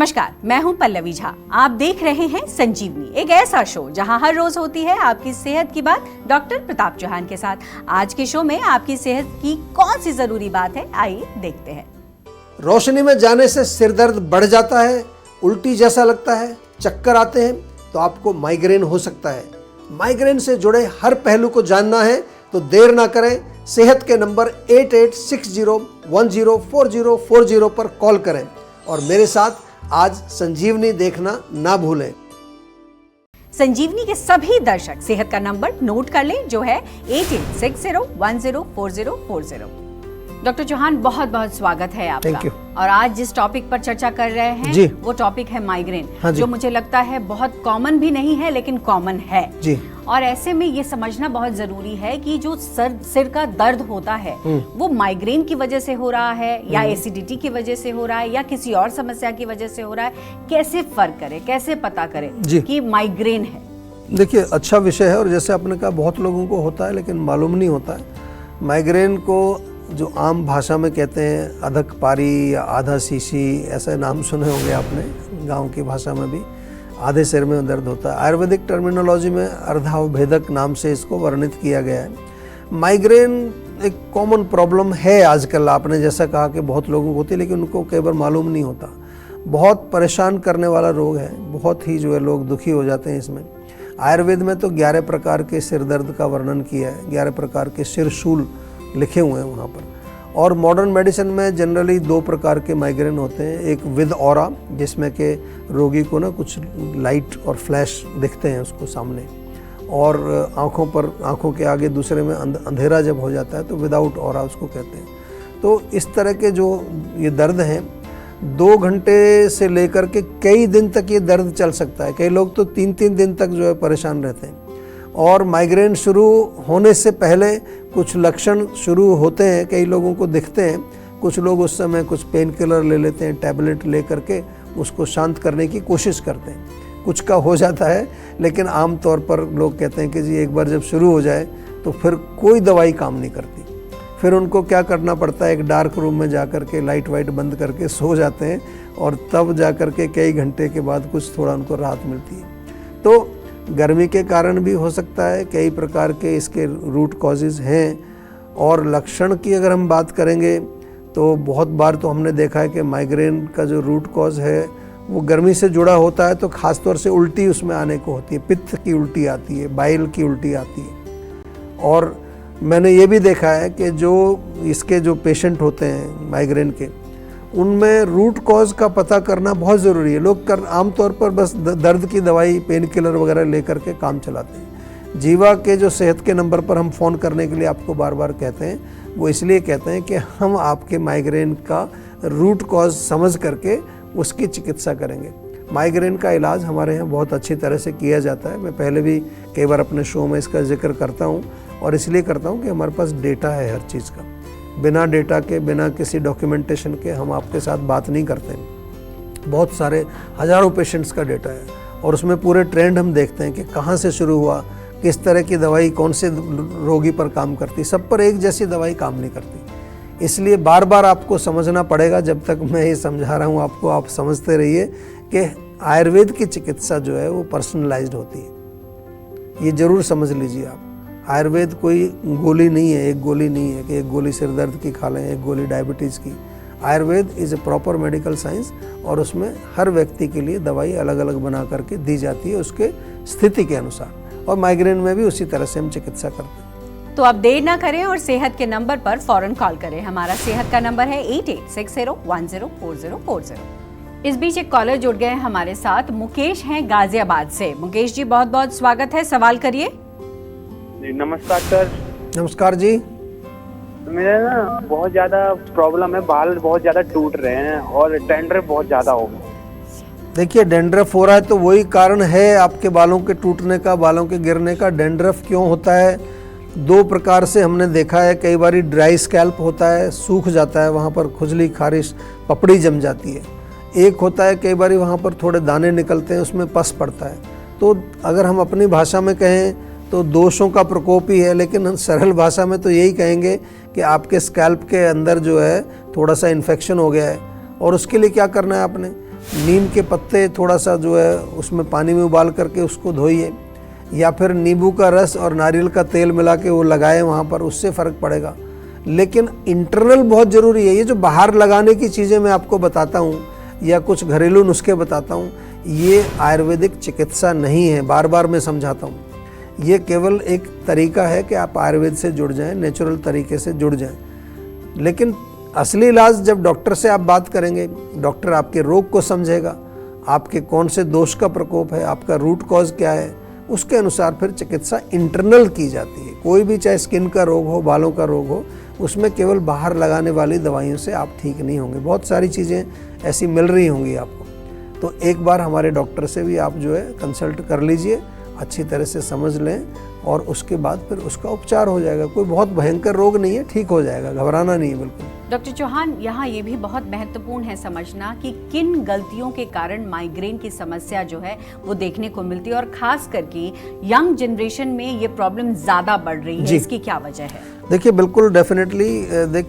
नमस्कार, मैं हूं पल्लवी झा। आप देख रहे हैं संजीवनी, एक ऐसा शो जहां हर रोज होती है आपकी सेहत की बात डॉक्टर प्रताप चौहान के साथ। आज के शो में आपकी सेहत की कौन सी जरूरी बात है, आइए देखते हैं। रोशनी में जाने से सिर दर्द बढ़ जाता है, उल्टी जैसा लगता है, चक्कर आते हैं, तो आपको माइग्रेन हो सकता है। माइग्रेन से जुड़े हर पहलू को जानना है तो देर ना करें, सेहत के नंबर 8860104040 पर कॉल करें और मेरे साथ आज संजीवनी देखना ना भूलें। संजीवनी के सभी दर्शक सेहत का नंबर नोट कर लें, जो है 8860104040। डॉक्टर चौहान, बहुत बहुत स्वागत है आपका। Thank you. और आज जिस टॉपिक पर चर्चा कर रहे हैं वो टॉपिक है माइग्रेन, जो मुझे लगता है बहुत कॉमन भी नहीं है लेकिन कॉमन है जी। और ऐसे में ये समझना बहुत जरूरी है कि जो सिर का दर्द होता है वो माइग्रेन की वजह से हो रहा है या एसिडिटी की वजह से हो रहा है या किसी और समस्या की वजह से हो रहा है। कैसे फर्क करें, कैसे पता करें कि माइग्रेन है? देखिए, अच्छा विषय है और जैसे आपने कहा बहुत लोगों को होता है लेकिन मालूम नहीं होता है। माइग्रेन को जो आम भाषा में कहते हैं अधक पारी या आधा शीशी, ऐसे नाम सुने होंगे आपने, गांव की भाषा में भी आधे सिर में दर्द होता है। आयुर्वेदिक टर्मिनोलॉजी में अर्धावभेदक नाम से इसको वर्णित किया गया है। माइग्रेन एक कॉमन प्रॉब्लम है आजकल, आपने जैसा कहा कि बहुत लोगों को होती है लेकिन उनको कई बार मालूम नहीं होता। बहुत परेशान करने वाला रोग है, बहुत ही जो है लोग दुखी हो जाते हैं इसमें। आयुर्वेद में तो 11 प्रकार के सिर दर्द का वर्णन किया है, 11 प्रकार के सिर शूल लिखे हुए हैं वहाँ पर। और मॉडर्न मेडिसिन में जनरली 2 प्रकार के माइग्रेन होते हैं, एक विद ऑरा जिसमें कि रोगी को ना कुछ लाइट और फ्लैश दिखते हैं उसको सामने, और आँखों के आगे दूसरे में अंधेरा जब हो जाता है तो विदाउट ऑरा उसको कहते हैं। तो इस तरह के जो ये दर्द हैं 2 घंटे से लेकर के कई दिन तक ये दर्द चल सकता है। कई लोग तो 3-3 दिन तक जो है परेशान रहते हैं। और माइग्रेन शुरू होने से पहले कुछ लक्षण शुरू होते हैं, कई लोगों को दिखते हैं। कुछ लोग उस समय कुछ पेन किलर ले लेते हैं, टैबलेट ले करके उसको शांत करने की कोशिश करते हैं। कुछ का हो जाता है लेकिन आम तौर पर लोग कहते हैं कि जी एक बार जब शुरू हो जाए तो फिर कोई दवाई काम नहीं करती। फिर उनको क्या करना पड़ता है, एक डार्क रूम में जा कर के लाइट वाइट बंद करके सो जाते हैं और तब जा कर के कई घंटे के बाद कुछ थोड़ा उनको राहत मिलती है। तो गर्मी के कारण भी हो सकता है, कई प्रकार के इसके रूट कॉजेज़ हैं। और लक्षण की अगर हम बात करेंगे तो बहुत बार तो हमने देखा है कि माइग्रेन का जो रूट कॉज है वो गर्मी से जुड़ा होता है, तो ख़ास तौर से उल्टी उसमें आने को होती है, पित्त की उल्टी आती है, बाइल की उल्टी आती है। और मैंने ये भी देखा है कि जो इसके जो पेशेंट होते हैं माइग्रेन के, उनमें रूट कॉज का पता करना बहुत ज़रूरी है। लोग आमतौर पर बस दर्द की दवाई, पेन किलर वगैरह लेकर के काम चलाते हैं। जीवा के जो सेहत के नंबर पर हम फ़ोन करने के लिए आपको बार बार कहते हैं, वो इसलिए कहते हैं कि हम आपके माइग्रेन का रूट कॉज समझ करके उसकी चिकित्सा करेंगे। माइग्रेन का इलाज हमारे यहाँ बहुत अच्छी तरह से किया जाता है। मैं पहले भी कई बार अपने शो में इसका जिक्र करता हूँ और इसलिए करता हूँ कि हमारे पास डेटा है हर चीज़ का। बिना डेटा के, बिना किसी डॉक्यूमेंटेशन के हम आपके साथ बात नहीं करते। बहुत सारे हज़ारों पेशेंट्स का डेटा है और उसमें पूरे ट्रेंड हम देखते हैं कि कहाँ से शुरू हुआ, किस तरह की दवाई कौन से रोगी पर काम करती। सब पर एक जैसी दवाई काम नहीं करती। इसलिए बार बार आपको समझना पड़ेगा, जब तक मैं ये समझा रहा हूँ आपको, आप समझते रहिए कि आयुर्वेद की चिकित्सा जो है वो पर्सनलाइज्ड होती है। ये ज़रूर समझ लीजिए आप। आयुर्वेद कोई गोली नहीं है, एक गोली नहीं है कि एक गोली सिर दर्द की खा लें, एक गोली डायबिटीज़ की। Ayurveda is a proper medical science और उसमें हर व्यक्ति के लिए दवाई अलग अलग बना करके दी जाती है उसके स्थिति के अनुसार, और माइग्रेन में भी उसी तरह से हम चिकित्सा करते हैं। तो आप देर ना करें और सेहत के नंबर पर फौरन कॉल करें। हमारा सेहत का नंबर है 8860104040। इस बीच एक कॉलर जुड़ गए हैं हमारे साथ। मुकेश हैं गाजियाबाद से। मुकेश जी, बहुत बहुत स्वागत है, सवाल करिए। नमस्कार सर। नमस्कार जी। मेरा ना बहुत ज़्यादा प्रॉब्लम है, बाल बहुत ज़्यादा टूट रहे हैं और डैंड्रफ बहुत ज़्यादा हो गया। देखिए, डैंड्रफ हो रहा है तो वही कारण है आपके बालों के टूटने का, बालों के गिरने का। डैंड्रफ क्यों होता है? 2 प्रकार से हमने देखा है। कई बार ड्राई स्कैल्प होता है, सूख जाता है, वहाँ पर खुजली, खारिश, पपड़ी जम जाती है। एक होता है कई बार वहाँ पर थोड़े दाने निकलते हैं, उसमें पस पड़ता है। तो अगर हम अपनी भाषा में कहें तो दोषों का प्रकोप ही है, लेकिन सरल भाषा में तो यही कहेंगे कि आपके स्कैल्प के अंदर जो है थोड़ा सा इन्फेक्शन हो गया है। और उसके लिए क्या करना है आपने? नीम के पत्ते थोड़ा सा जो है उसमें पानी में उबाल करके उसको धोइए, या फिर नींबू का रस और नारियल का तेल मिला के वो लगाए वहाँ पर, उससे फ़र्क पड़ेगा। लेकिन इंटरनल बहुत ज़रूरी है। ये जो बाहर लगाने की चीज़ें मैं आपको बताता हूँ या कुछ घरेलू नुस्खे बताता हूँ, ये आयुर्वेदिक चिकित्सा नहीं है, बार बार मैं समझाता हूँ। ये केवल एक तरीका है कि आप आयुर्वेद से जुड़ जाएं, नेचुरल तरीके से जुड़ जाएं। लेकिन असली इलाज जब डॉक्टर से आप बात करेंगे, डॉक्टर आपके रोग को समझेगा, आपके कौन से दोष का प्रकोप है, आपका रूट कॉज क्या है, उसके अनुसार फिर चिकित्सा इंटरनल की जाती है। कोई भी चाहे स्किन का रोग हो, बालों का रोग हो, उसमें केवल बाहर लगाने वाली दवाइयों से आप ठीक नहीं होंगे। बहुत सारी चीज़ें ऐसी मिल रही होंगी आपको। तो एक बार हमारे डॉक्टर से भी आप जो है कंसल्ट कर लीजिए, अच्छी तरह से समझ लें और उसके बाद फिर उसका उपचार हो जाएगा। कोई बहुत भयंकर रोग नहीं है, ठीक हो जाएगा, घबराना नहीं है बिल्कुल। डॉक्टर चौहान, यहाँ ये भी बहुत महत्वपूर्ण है समझना कि किन गलतियों के कारण माइग्रेन की समस्या जो है वो देखने को मिलती है, और खास करके यंग जनरेशन में ये प्रॉब्लम ज़्यादा बढ़ रही है। इसकी क्या वजह है? देखिए, बिल्कुल डेफिनेटली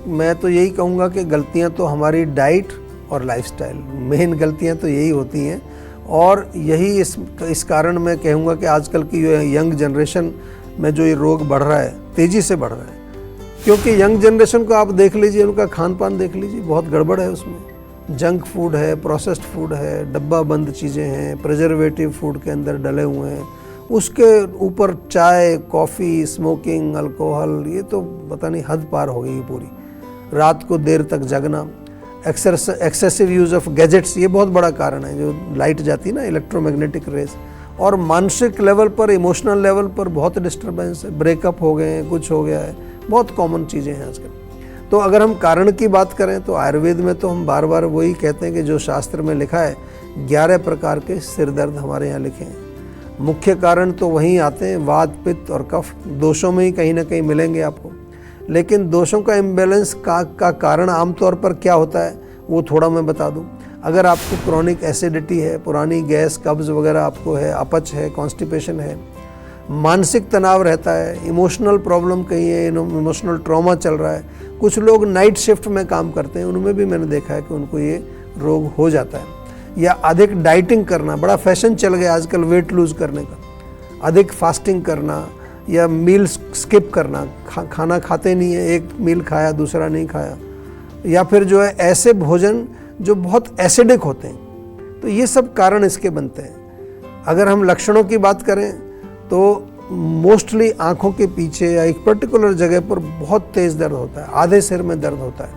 मैं तो यही कहूँगा कि गलतियाँ तो हमारी डाइट और लाइफस्टाइल, मेन गलतियाँ तो यही होती हैं। और यही इस कारण मैं कहूँगा कि आजकल की जो यंग जनरेशन में जो ये रोग बढ़ रहा है, तेज़ी से बढ़ रहा है। क्योंकि यंग जनरेशन को आप देख लीजिए, उनका खान पान देख लीजिए, बहुत गड़बड़ है उसमें। जंक फूड है, प्रोसेस्ड फूड है, डब्बा बंद चीज़ें हैं, प्रिजर्वेटिव फूड के अंदर डले हुए हैं, उसके ऊपर चाय, कॉफ़ी, स्मोकिंग, अल्कोहल, ये तो पता नहीं हद पार हो गई पूरी। रात को देर तक जगना, एक्सेसिव यूज़ ऑफ गैजेट्स, ये बहुत बड़ा कारण है। जो लाइट जाती है ना, इलेक्ट्रोमैग्नेटिक रेज, और मानसिक लेवल पर, इमोशनल लेवल पर बहुत डिस्टर्बेंस है, ब्रेकअप हो गए हैं, कुछ हो गया है, बहुत कॉमन चीज़ें हैं आजकल। तो अगर हम कारण की बात करें तो आयुर्वेद में तो हम बार बार वही कहते हैं कि जो शास्त्र में लिखा है, 11 प्रकार के सिर दर्द हमारे यहाँ लिखे हैं। मुख्य कारण तो वहीं आते हैं, वात, पित्त और कफ, दोषों में ही कहीं ना कहीं मिलेंगे आपको। लेकिन दोषों का इम्बैलेंस का कारण आमतौर पर क्या होता है वो थोड़ा मैं बता दूं। अगर आपको क्रॉनिक एसिडिटी है, पुरानी गैस, कब्ज़ वगैरह आपको है, अपच है, कॉन्स्टिपेशन है, मानसिक तनाव रहता है, इमोशनल प्रॉब्लम कहीं है, इमोशनल ट्रॉमा चल रहा है, कुछ लोग नाइट शिफ्ट में काम करते हैं, उनमें भी मैंने देखा है कि उनको ये रोग हो जाता है। या अधिक डाइटिंग करना, बड़ा फैशन चल गया आजकल वेट लूज़ करने का, अधिक फास्टिंग करना या मील स्किप करना, खाना खाते नहीं है, एक मील खाया दूसरा नहीं खाया, या फिर जो है ऐसे भोजन जो बहुत एसिडिक होते हैं, तो ये सब कारण इसके बनते हैं। अगर हम लक्षणों की बात करें तो मोस्टली आँखों के पीछे या एक पर्टिकुलर जगह पर बहुत तेज़ दर्द होता है, आधे सिर में दर्द होता है।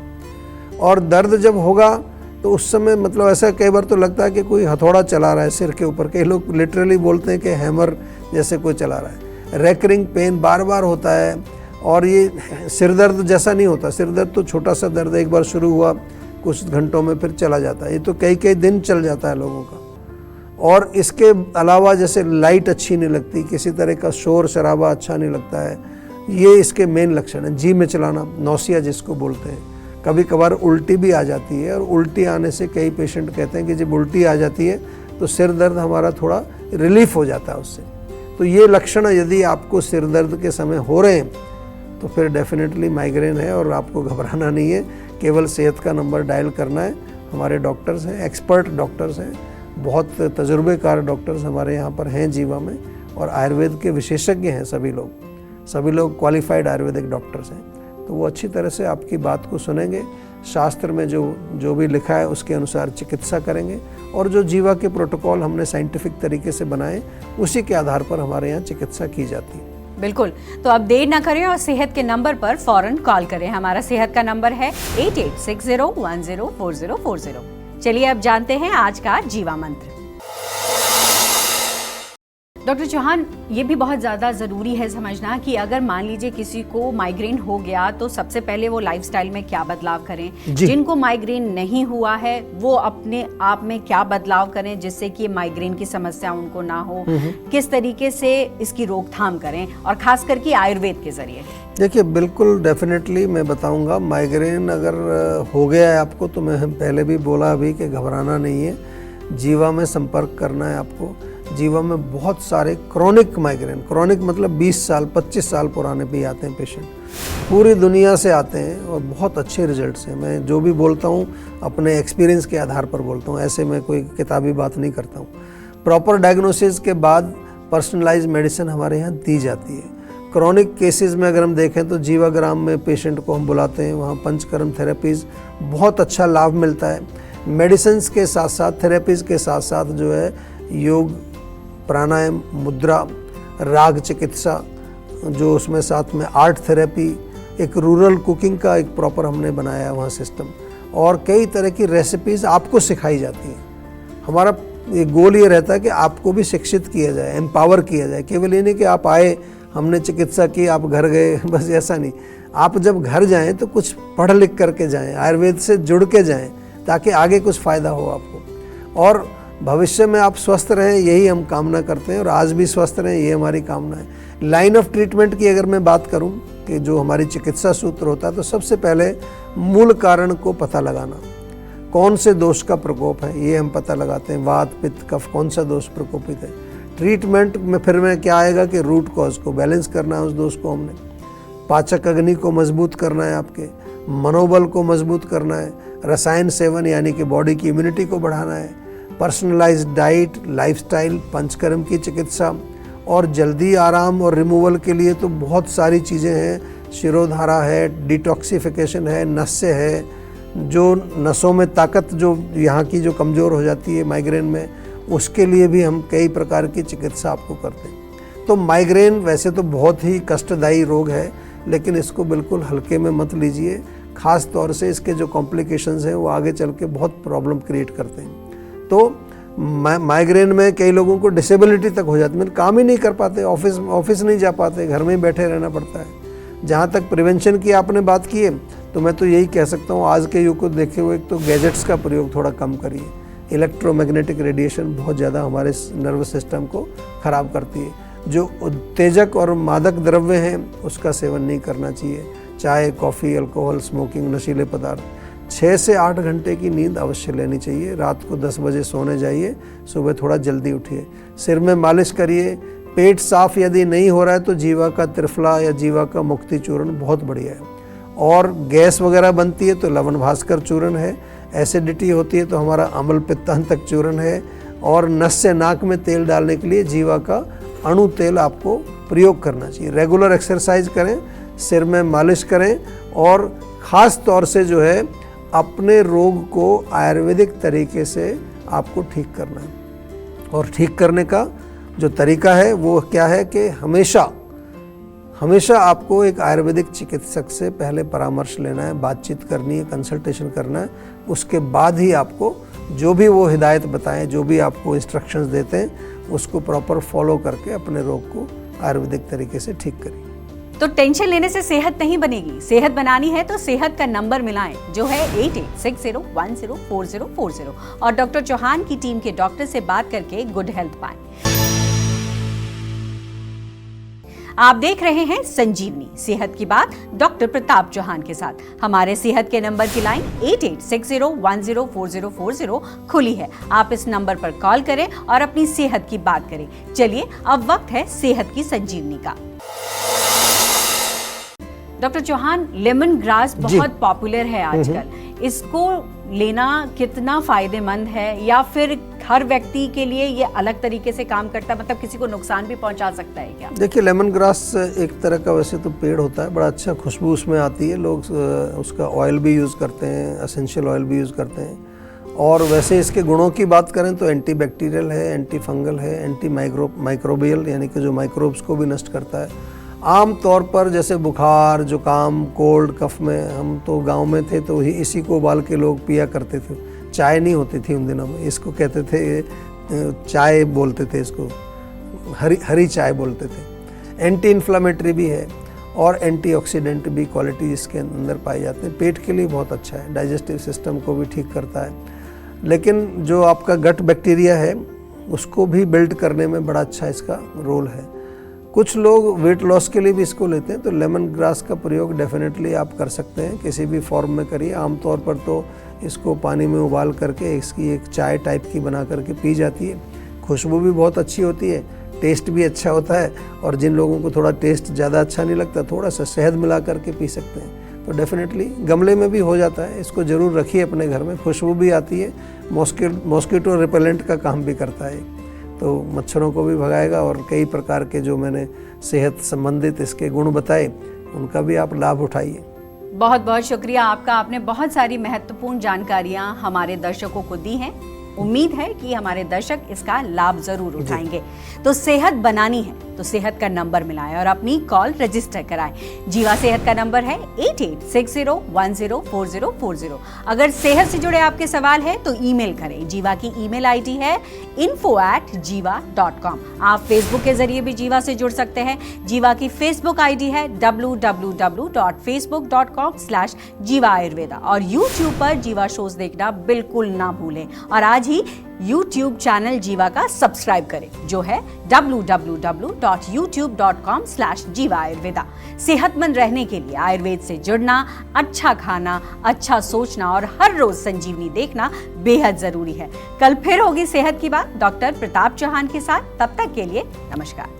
और दर्द जब होगा तो उस समय मतलब ऐसा कई बार तो लगता है कि कोई हथौड़ा चला रहा है सिर के ऊपर, कई लोग लिटरली बोलते हैं कि हैमर जैसे कोई चला रहा है। रेकरिंग पेन बार बार होता है, और ये सिर दर्द जैसा नहीं होता। सिर दर्द तो छोटा सा दर्द, एक बार शुरू हुआ कुछ घंटों में फिर चला जाता है, ये तो कई कई दिन चल जाता है लोगों का। और इसके अलावा जैसे लाइट अच्छी नहीं लगती, किसी तरह का शोर शराबा अच्छा नहीं लगता है, ये इसके मेन लक्षण हैं। जी में चलाना, नौसिया जिसको बोलते हैं, कभी कभार उल्टी भी आ जाती है, और उल्टी आने से कई पेशेंट कहते हैं कि जब उल्टी आ जाती है तो सिर दर्द हमारा थोड़ा रिलीफ हो जाता है उससे। तो ये लक्षण यदि आपको सिर दर्द के समय हो रहे हैं तो फिर डेफिनेटली माइग्रेन है, और आपको घबराना नहीं है। केवल सेहत का नंबर डायल करना है। हमारे डॉक्टर्स हैं, एक्सपर्ट डॉक्टर्स हैं, बहुत तजुर्बेकार डॉक्टर्स हमारे यहाँ पर हैं जीवा में, और आयुर्वेद के विशेषज्ञ हैं सभी लोग क्वालिफाइड आयुर्वेदिक डॉक्टर्स हैं। तो वो अच्छी तरह से आपकी बात को सुनेंगे, शास्त्र में जो भी लिखा है उसके अनुसार चिकित्सा करेंगे, और जो जीवा के प्रोटोकॉल हमने साइंटिफिक तरीके से बनाए उसी के आधार पर हमारे यहाँ चिकित्सा की जाती है। बिल्कुल, तो अब देर ना करें और सेहत के नंबर पर फौरन कॉल करें। हमारा सेहत का नंबर है 8860104040। चलिए अब जानते हैं आज का जीवा मंत्र। डॉक्टर चौहान, ये भी बहुत ज़्यादा ज़रूरी है समझना कि अगर मान लीजिए किसी को माइग्रेन हो गया तो सबसे पहले वो लाइफस्टाइल में क्या बदलाव करें, जिनको माइग्रेन नहीं हुआ है वो अपने आप में क्या बदलाव करें जिससे कि माइग्रेन की समस्या उनको ना हो, किस तरीके से इसकी रोकथाम करें, और खास करके आयुर्वेद के जरिए। देखिए, बिल्कुल डेफिनेटली मैं बताऊंगा। माइग्रेन अगर हो गया है आपको तो मैं पहले भी बोला अभी कि घबराना नहीं है, जीवा में संपर्क करना है आपको। जीवा में बहुत सारे क्रॉनिक माइग्रेन, क्रॉनिक मतलब 20 साल 25 साल पुराने भी आते हैं पेशेंट, पूरी दुनिया से आते हैं और बहुत अच्छे रिजल्ट्स हैं। मैं जो भी बोलता हूँ अपने एक्सपीरियंस के आधार पर बोलता हूँ, ऐसे मैं कोई किताबी बात नहीं करता हूँ। प्रॉपर डायग्नोसिस के बाद पर्सनलाइज मेडिसिन हमारे यहाँ दी जाती है। क्रॉनिक केसेस में अगर हम देखें तो जीवाग्राम में पेशेंट को हम बुलाते हैं, वहाँ पंचकर्म थेरेपीज़ बहुत अच्छा लाभ मिलता है। मेडिसिन्स के साथ साथ, थेरेपीज़ के साथ साथ जो है योग, प्राणायाम, मुद्रा, राग चिकित्सा, जो उसमें साथ में आर्ट थेरेपी, एक रूरल कुकिंग का एक प्रॉपर हमने बनाया है वहाँ सिस्टम, और कई तरह की रेसिपीज़ आपको सिखाई जाती हैं। हमारा ये गोल ये रहता है कि आपको भी शिक्षित किया जाए, एम्पावर किया जाए। केवल ये नहीं कि आप आए, हमने चिकित्सा की, आप घर गए, बस ऐसा नहीं। आप जब घर जाएं तो कुछ पढ़ लिख करके जाएं, आयुर्वेद से जुड़ के जाएं, ताकि आगे कुछ फ़ायदा हो आपको और भविष्य में आप स्वस्थ रहें, यही हम कामना करते हैं। और आज भी स्वस्थ रहें, ये हमारी कामना है। लाइन ऑफ ट्रीटमेंट की अगर मैं बात करूं कि जो हमारी चिकित्सा सूत्र होता है, तो सबसे पहले मूल कारण को पता लगाना, कौन से दोष का प्रकोप है ये हम पता लगाते हैं। वात, पित्त, कफ, कौन सा दोष प्रकोपित है। ट्रीटमेंट में फिर में क्या आएगा कि रूट कॉज को बैलेंस करना है, उस दोष को हमने। पाचक अग्नि को मजबूत करना है, आपके मनोबल को मजबूत करना है, रसायन सेवन यानी कि बॉडी की इम्यूनिटी को बढ़ाना है, पर्सनलाइज्ड डाइट, लाइफस्टाइल, पंचकर्म की चिकित्सा, और जल्दी आराम और रिमूवल के लिए तो बहुत सारी चीज़ें हैं। शिरोधारा है, डिटॉक्सिफिकेशन है, नस्य है, जो नसों में ताकत जो यहाँ की जो कमज़ोर हो जाती है माइग्रेन में, उसके लिए भी हम कई प्रकार की चिकित्सा आपको करते हैं। तो माइग्रेन वैसे तो बहुत ही कष्टदायी रोग है, लेकिन इसको बिल्कुल हल्के में मत लीजिए। ख़ास तौर से इसके जो कॉम्प्लिकेशंस हैं वो आगे चल के बहुत प्रॉब्लम क्रिएट करते हैं। तो माइग्रेन में कई लोगों को डिसेबिलिटी तक हो जाती है, मतलब काम ही नहीं कर पाते, ऑफिस नहीं जा पाते, घर में ही बैठे रहना पड़ता है। जहाँ तक प्रिवेंशन की आपने बात की है, तो मैं तो यही कह सकता हूँ, आज के युग को देखे हुए तो गैजेट्स का प्रयोग थोड़ा कम करिए। इलेक्ट्रोमैग्नेटिक रेडिएशन बहुत ज़्यादा हमारे नर्वस सिस्टम को ख़राब करती है। जो उत्तेजक और मादक द्रव्य हैं उसका सेवन नहीं करना चाहिए, चाय, कॉफ़ी, अल्कोहल, स्मोकिंग, नशीले पदार्थ। 6 से 8 घंटे की नींद अवश्य लेनी चाहिए। रात को 10 बजे सोने जाइए, सुबह थोड़ा जल्दी उठिए। सिर में मालिश करिए। पेट साफ यदि नहीं हो रहा है तो जीवा का त्रिफला या जीवा का मुक्ति चूर्ण बहुत बढ़िया है। और गैस वगैरह बनती है तो लवण भास्कर चूर्ण है। एसिडिटी होती है तो हमारा अम्ल पित्तांतक चूर्ण है। और नस से नाक में तेल डालने के लिए जीवा का अणु तेल आपको प्रयोग करना चाहिए। रेगुलर एक्सरसाइज करें, सिर में मालिश करें, और ख़ास तौर से जो है अपने रोग को आयुर्वेदिक तरीके से आपको ठीक करना है। और ठीक करने का जो तरीका है वो क्या है कि हमेशा आपको एक आयुर्वेदिक चिकित्सक से पहले परामर्श लेना है, बातचीत करनी है, कंसल्टेशन करना है। उसके बाद ही आपको जो भी वो हिदायत बताएं, जो भी आपको इंस्ट्रक्शंस देते हैं, उसको प्रॉपर फॉलो करके अपने रोग को आयुर्वेदिक तरीके से ठीक करिए। तो टेंशन लेने से सेहत नहीं बनेगी। सेहत बनानी है तो सेहत का नंबर मिलाएं, जो है 8860104040, और डॉक्टर चौहान की टीम के डॉक्टर से बात करके गुड हेल्थ पाएं। आप देख रहे हैं संजीवनी सेहत की बात डॉक्टर प्रताप चौहान के साथ। हमारे सेहत के नंबर की लाइन 8860104040 खुली है। आप इस नंबर पर कॉल करें और अपनी सेहत की बात करें। चलिए अब वक्त है सेहत की संजीवनी का। डॉक्टर चौहान, लेमन ग्रास बहुत पॉपुलर है आजकल। इसको लेना कितना फायदेमंद है, या फिर हर व्यक्ति के लिए ये अलग तरीके से काम करता है, मतलब किसी को नुकसान भी पहुंचा सकता है क्या? देखिए, लेमन ग्रास एक तरह का वैसे तो पेड़ होता है, बड़ा अच्छा खुशबू उसमें आती है। लोग उसका ऑयल भी यूज़ करते हैं, एसेंशियल ऑयल भी यूज़ करते हैं। और वैसे इसके गुणों की बात करें तो एंटी बैक्टीरियल है, एंटी फंगल है, एंटी माइक्रोबियल यानी कि जो माइक्रोब्स को भी नष्ट करता है। आम तौर पर जैसे बुखार, जुकाम, कोल्ड, कफ में, हम तो गांव में थे तो इसी को उबाल के लोग पिया करते थे। चाय नहीं होती थी उन दिनों में, इसको कहते थे चाय बोलते थे, इसको हरी चाय बोलते थे। एंटी इन्फ्लामेटरी भी है और एंटीऑक्सीडेंट भी क्वालिटी इसके अंदर पाए जाते हैं। पेट के लिए बहुत अच्छा है, डाइजेस्टिव सिस्टम को भी ठीक करता है। लेकिन जो आपका गट बैक्टीरिया है उसको भी बिल्ड करने में बड़ा अच्छा इसका रोल है। कुछ लोग वेट लॉस के लिए भी इसको लेते हैं, तो लेमन ग्रास का प्रयोग डेफिनेटली आप कर सकते हैं, किसी भी फॉर्म में करिए। आमतौर पर तो इसको पानी में उबाल करके इसकी एक चाय टाइप की बना करके पी जाती है। खुशबू भी बहुत अच्छी होती है, टेस्ट भी अच्छा होता है, और जिन लोगों को थोड़ा टेस्ट ज़्यादा अच्छा नहीं लगता, थोड़ा सा शहद मिला करके पी सकते हैं। तो डेफिनेटली गमले में भी हो जाता है, इसको ज़रूर रखिए अपने घर में, खुशबू भी आती है, मॉस्किटो रिपेलेंट का काम भी करता है, तो मच्छरों को भी भगाएगा, और कई प्रकार के जो मैंने सेहत संबंधित इसके गुण बताए उनका भी आप लाभ उठाइए। बहुत बहुत शुक्रिया आपका, आपने बहुत सारी महत्वपूर्ण जानकारियां हमारे दर्शकों को दी हैं। उम्मीद है कि हमारे दर्शक इसका लाभ जरूर उठाएंगे। तो सेहत बनानी है तो सेहत का नंबर मिलाएं और अपनी कॉल रजिस्टर कराएं। जीवा सेहत का नंबर है 8860104040। अगर सेहत से जुड़े आपके सवाल है तो ईमेल करें। जीवा की ईमेल आईडी है info@jiva.com। आप फेसबुक के जरिए भी जीवा से जुड़ सकते हैं। जीवा की फेसबुक आईडी है www.facebook.com/jiva ayurveda। और यूट्यूब पर जीवा शोज देखना बिल्कुल ना भूलें, और आज ही यूट्यूब चैनल जीवा का सब्सक्राइब करें, जो है www.youtube.com/jiva ayurveda। सेहतमंद रहने के लिए आयुर्वेद से जुड़ना, अच्छा खाना, अच्छा सोचना और हर रोज संजीवनी देखना बेहद जरूरी है। कल फिर होगी सेहत की बात डॉक्टर प्रताप चौहान के साथ। तब तक के लिए नमस्कार।